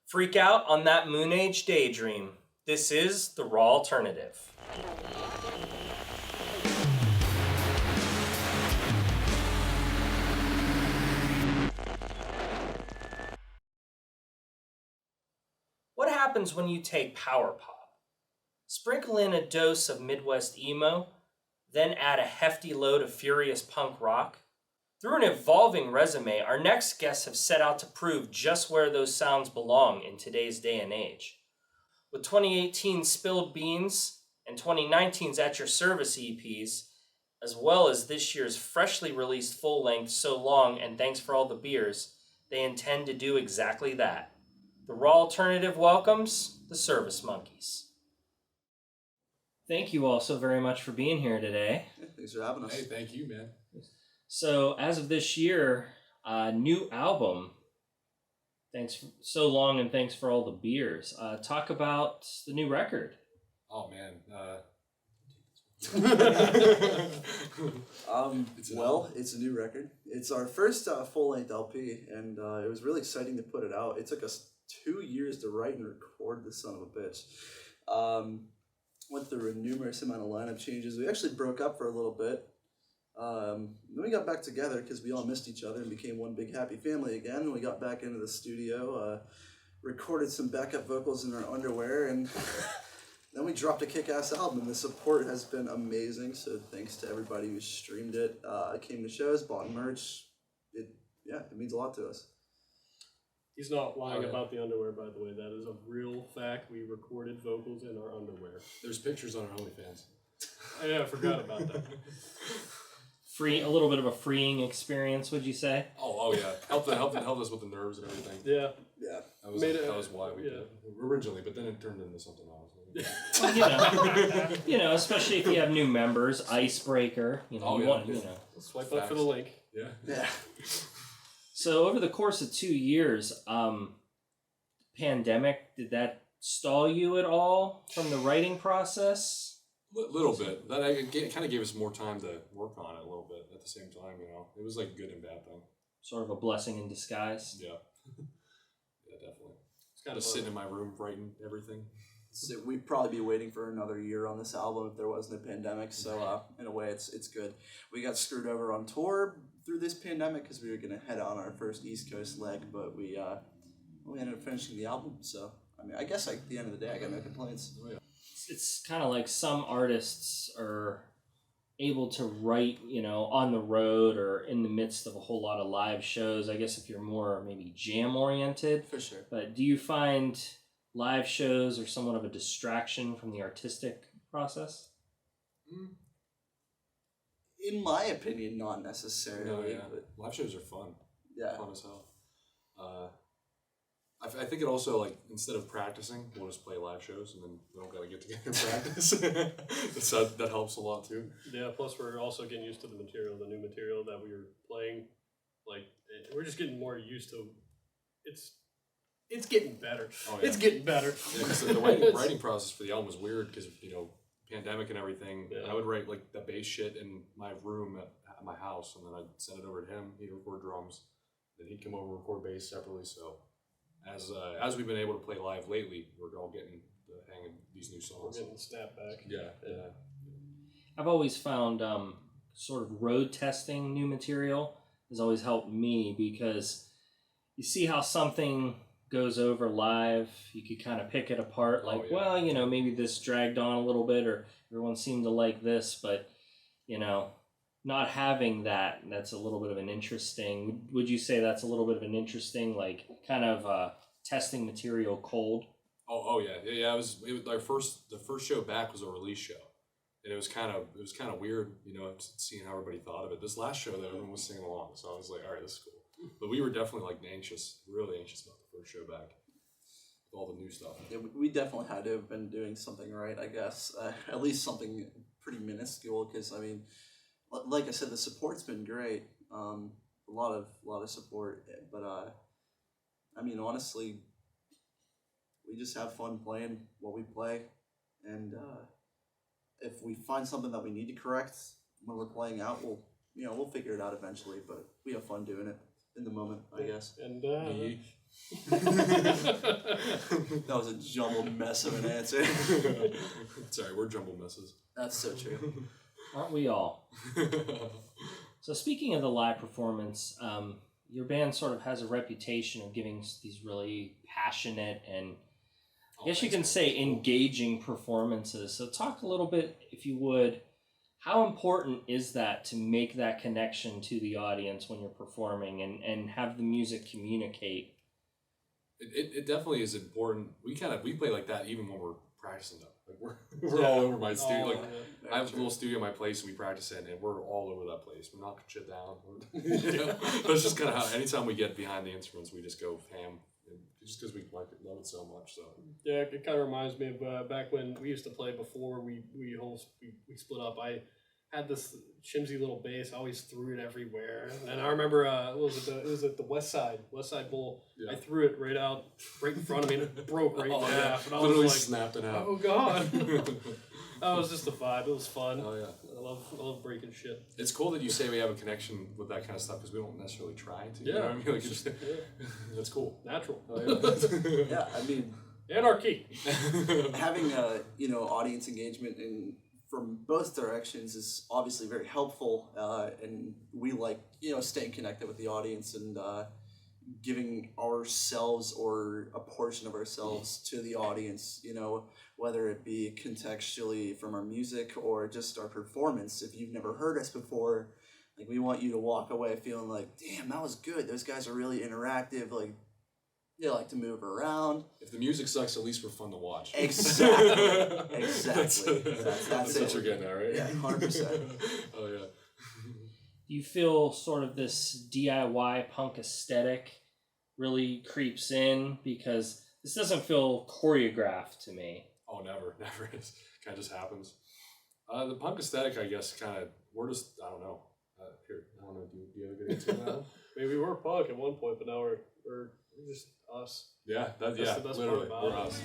Freak out on that Moon Age daydream. This is the Raw Alternative. What happens when you take power pop? Sprinkle in a dose of Midwest emo, then add a hefty load of furious punk rock? Through an evolving resume, our next guests have set out to prove just where those sounds belong in today's day and age. With 2018's Spilled Beans and 2019's At Your Service EPs, as well as this year's freshly released full-length So Long and Thanks for All the Beers, they intend to do exactly that. The Raw Alternative welcomes the Service Monkeys. Thank you all so very much for being here today. Yeah, thanks for having us. Hey, thank you, man. So, as of this year, new album, Thanks for So Long and Thanks for All the Beers. Talk about the new record. Oh, man. It's a new record. It's our first full-length LP, and it was really exciting to put it out. It took us 2 years to write and record this son of a bitch. Went through a numerous amount of lineup changes. We actually broke up for a little bit. Then we got back together because we all missed each other and became one big happy family again. We got back into the studio, recorded some backup vocals in our underwear, and then we dropped a kick-ass album. And the support has been amazing, so thanks to everybody who streamed it, came to shows, bought merch. It means a lot to us. He's not lying about the underwear, by the way. That is a real fact. We recorded vocals in our underwear. There's pictures on our OnlyFans. Yeah, I forgot about that. A little bit of a freeing experience, would you say? Oh yeah. Helped us with the nerves and everything. Yeah. Yeah. That was why we did it originally, but then it turned into something else. Well, especially if you have new members, icebreaker. Swipe up for the link. Yeah. So over the course of 2 years, pandemic, did that stall you at all from the writing process? Little bit. That kind of gave us more time to work on it a little bit at the same time, It was like a good and bad thing. Sort of a blessing in disguise. Yeah. Yeah, definitely. It's kind of sitting in my room writing everything. So we'd probably be waiting for another year on this album if there wasn't a pandemic. So in a way, it's good. We got screwed over on tour through this pandemic because we were going to head on our first East Coast leg, but we ended up finishing the album. So I guess at the end of the day, I got no complaints. Oh, yeah. It's kind of like some artists are able to write, on the road or in the midst of a whole lot of live shows. I guess if you're more maybe jam oriented. For sure. But do you find live shows are somewhat of a distraction from the artistic process? In my opinion, not necessarily. No, yeah. But live shows are fun. Yeah. Fun as hell. I think it also, instead of practicing, we'll just play live shows and then we don't got to get together and practice. So that helps a lot too. Yeah, plus we're also getting used to the new material that we were playing. We're just getting more used to it's getting better. Oh, yeah. It's getting better. Yeah, because the writing process for the album was weird because, pandemic and everything. Yeah. I would write the bass shit in my room at my house, and then I'd send it over to him. He'd record drums. Then he'd come over and record bass separately. So as we've been able to play live lately, we're all getting the hang of these new songs. We're getting snap back. Yeah. I've always found sort of road testing new material has always helped me because you see how something goes over live, you could kind of pick it apart maybe this dragged on a little bit or everyone seemed to like this, but not having that's a little bit of an interesting, would you say that's a little bit of an interesting kind of testing material cold? Oh yeah. The first show back was a release show, and it was kind of weird, seeing how everybody thought of it. This last show that everyone was singing along, so I was like, all right, this is cool. But we were definitely really anxious about the first show back with all the new stuff. Yeah, we definitely had to have been doing something right, I guess. At least something pretty minuscule, because like I said, the support's been great. A lot of support, but honestly, we just have fun playing what we play, and if we find something that we need to correct when we're playing out, we'll figure it out eventually. But we have fun doing it in the moment, I guess. And That was a jumbled mess of an answer. Sorry, we're jumbled messes. That's so true. Aren't we all? So speaking of the live performance, your band sort of has a reputation of giving these really passionate and I guess you can say engaging performances. So talk a little bit, if you would, how important is that to make that connection to the audience when you're performing and have the music communicate? It definitely is important. We play like that even when we're practicing though. Like we're all over my studio. Like I have a little studio in my place we practice in, and we're all over that place. We're knocking shit down. But it's just kind of how anytime we get behind the instruments, we just go ham. Just because we love it so much. So Yeah, it kind of reminds me of back when we used to play before we split up. I had this chimsy little bass. I always threw it everywhere. And I remember it was at the West Side Bowl. Yeah. I threw it right in front of me, and it broke right in half. And I literally was like, snapped in half. Oh God. That was just a vibe. It was fun. Oh yeah. I love breaking shit. It's cool that you say we have a connection with that kind of stuff because we don't necessarily try to. Yeah. You know what I mean? Like it's, that's cool. Natural. Oh, yeah. Yeah, I mean, anarchy. having audience engagement from both directions is obviously very helpful, and we like staying connected with the audience and giving ourselves or a portion of ourselves to the audience, whether it be contextually from our music or just our performance. If you've never heard us before, like we want you to walk away feeling like, damn, that was good. Those guys are really interactive. Like they like to move around. If the music sucks, at least we're fun to watch. Exactly. Exactly. That's what you're getting at, right? Yeah, 100%. Oh yeah. You feel sort of this DIY punk aesthetic really creeps in because this doesn't feel choreographed to me. Oh, never. It kind of just happens. The punk aesthetic, I guess, we're just, I don't know. Here, I don't know, do you have a good answer to that? Maybe we were punk at one point, but now we're just us. Yeah, that's the best literally, part about we're us.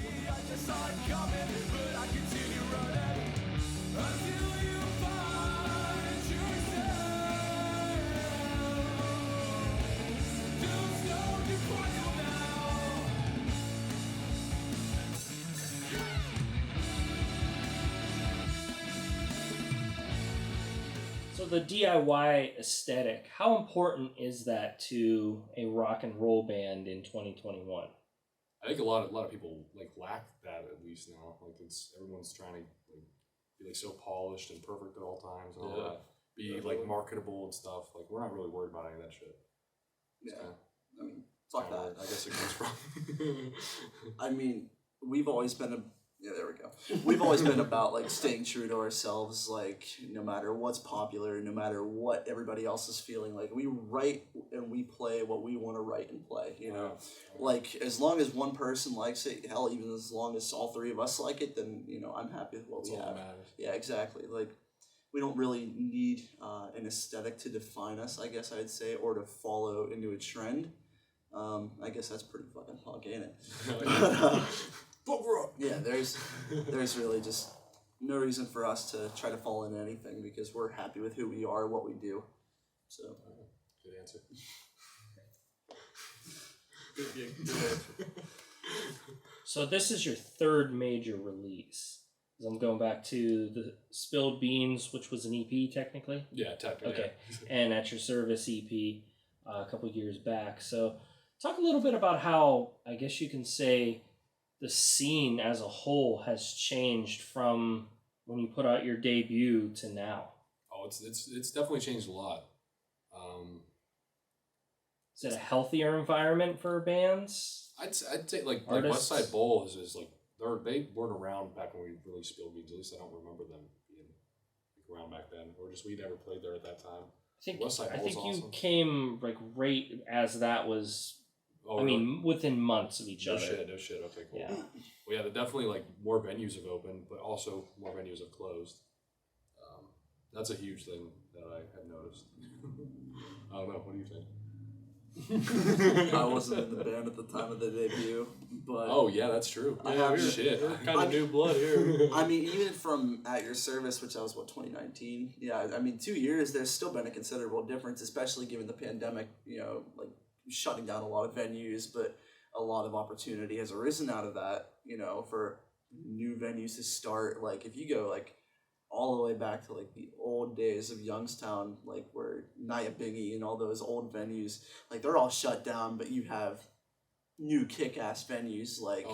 So the DIY aesthetic, how important is that to a rock and roll band in 2021? I think a lot of people lack that at least now. Like everyone's trying to be so polished and perfect at all times and all that. Be marketable and stuff. Like we're not really worried about any of that shit. I mean, fuck that. I guess it comes from. I mean, we've always been there we go. We've always been about staying true to ourselves, no matter what's popular, no matter what everybody else is feeling. We write and we play what we want to write and play, as long as one person likes it, hell, even as long as all three of us like it, then, I'm happy with what we have. Yeah, exactly. We don't really need an aesthetic to define us, I guess I'd say, or to follow into a trend. I guess that's pretty fucking punk, ain't it? Yeah, there's really just no reason for us to try to fall into anything because we're happy with who we are, what we do. So, good answer. Good answer. So this is your third major release. I'm going back to the Spilled Beans, which was an EP technically. Yeah, technically. Okay, and At Your Service EP a couple years back. So talk a little bit about how, I guess you can say, the scene as a whole has changed from when you put out your debut to now. Oh, it's definitely changed a lot. Is it a healthier environment for bands? I'd say like West Side Bowl is they weren't around back when we really Spilled Beans. At least I don't remember them being around back then, or just we never played there at that time. I think you came right as that was. Oh, I mean, within months of each other. No shit. Okay, cool. Yeah. Well, yeah, definitely more venues have opened, but also more venues have closed. That's a huge thing that I have noticed. I don't know. What do you think? I wasn't in the band at the time of the debut, but oh yeah, that's true. We're kind of new blood here. I mean, even from At Your Service, which I was 2019. Yeah, I mean, 2 years. There's still been a considerable difference, especially given the pandemic. Shutting down a lot of venues, but a lot of opportunity has arisen out of that, you know, for new venues to start. Like if you go like all the way back to like the old days of Youngstown, like where Night Biggie and all those old venues, like they're all shut down, but you have new kick-ass venues like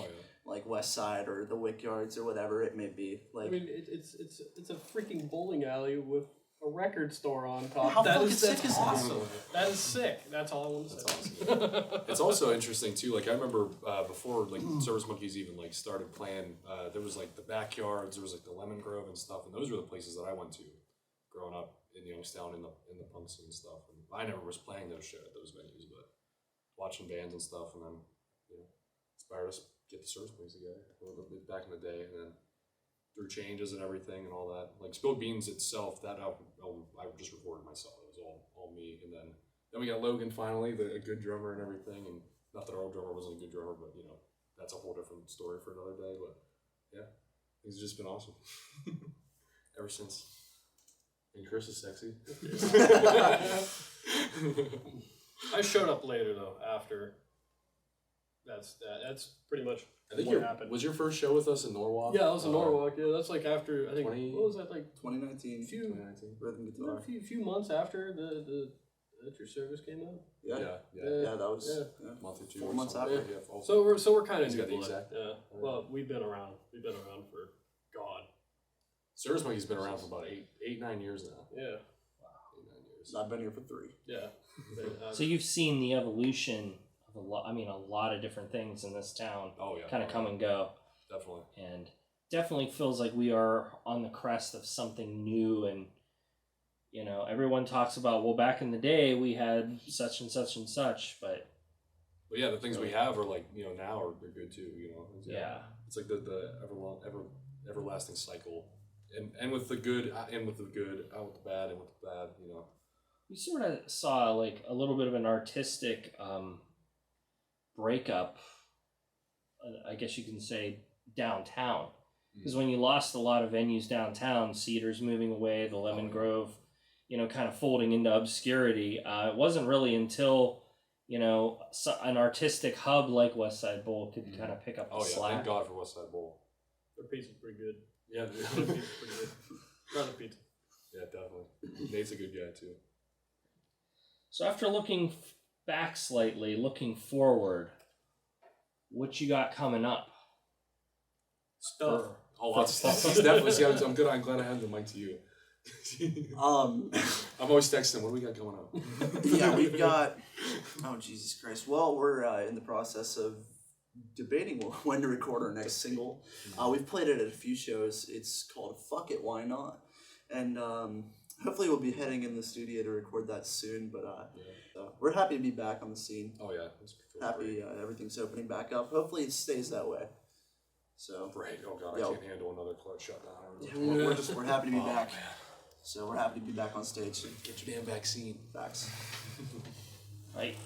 like West Side or the Wick Yards or whatever it may be. Like, I mean, it's a freaking bowling alley with a record store on top. how That's sick is awesome. That is sick. That's all I want to say. Awesome. It's also interesting too. Like I remember before like Service Monkeys even like started playing, there was like the Backyards, there was like the Lemon Grove and stuff, and those were the places that I went to growing up in Youngstown in the punk scene and stuff. And I never was playing those venues, but watching bands and stuff, and then you know inspired us to get the Service Monkeys together a little bit back in the day, and then through changes and everything and all that. Like Spilled Beans itself, that album I just recorded myself. It was all me. And then we got Logan finally, a good drummer and everything. And not that our old drummer wasn't a good drummer, but you know, that's a whole different story for another day. But yeah, things have just been awesome ever since. And Chris is sexy. I showed up later though, after. That's pretty much I think what happened. Was your first show with us in Norwalk? Yeah, that was in Norwalk. Yeah, that's like after I think 20 what was that like 2019. 2019. Rhythm Guitar. few months after the that your service came out. Yeah. Yeah. That was A month or two. 4 or months something. after. Yeah, So we're kind of He's new got the blood. exact- Yeah. Well, we've been around. We've been around for God. Service Monkey's been around for about 9 years now. Yeah. 8, 9 years. I've been here for 3. Yeah. So you've seen the evolution of a lot of different things in this town Oh yeah. kind of come and go. Definitely. And definitely feels like we are on the crest of something new. And you know, everyone talks about, well, back in the day we had such and such and such, but yeah, the things we have are like, you know, now are good too, you know. yeah. It's like the everlasting cycle. And with the good, in with the good, out with the bad, and with the bad, you know. We sort of saw like a little bit of an artistic breakup, I guess you can say, downtown. Because when you lost a lot of venues downtown, Cedars moving away, the Lemon Grove, you know, kind of folding into obscurity, it wasn't really until, you know, an artistic hub like West Side Bowl could kind of pick up the slack. Thank God for West Side Bowl. Their pizza's pretty good. Yeah, Their pizza's pretty good. Try the pizza. yeah, definitely. Nate's a good guy too. So after looking back slightly, looking forward, what you got coming up? Stuff. Oh, lots of stuff. He's definitely. See, I'm good. I'm glad I handed the mic to you. I'm always texting. What do we got coming up? Yeah, we've got. Oh Jesus Christ! Well, we're in the process of debating when to record our next single. We've played it at a few shows. It's called "Fuck It, Why Not," and hopefully we'll be heading in the studio to record that soon. But we're happy to be back on the scene. Oh yeah, Happy everything's opening back up. Hopefully it stays that way. So Right. Oh god, I can't handle another clutch shutdown. we're happy to be back. So we're happy to be back on stage. Get your damn vaccine. Facts. Right.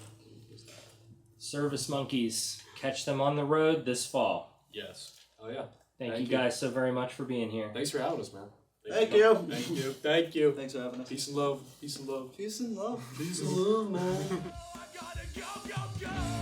Service Monkeys. Catch them on the road this fall. Yes. Oh yeah. Thank you guys so very much for being here. Thanks for having us, man. Thank you. Thank you. Thank you. Thanks for having us. Peace and love. Peace and love. Peace and love. Peace and love, man. I gotta go, go, go.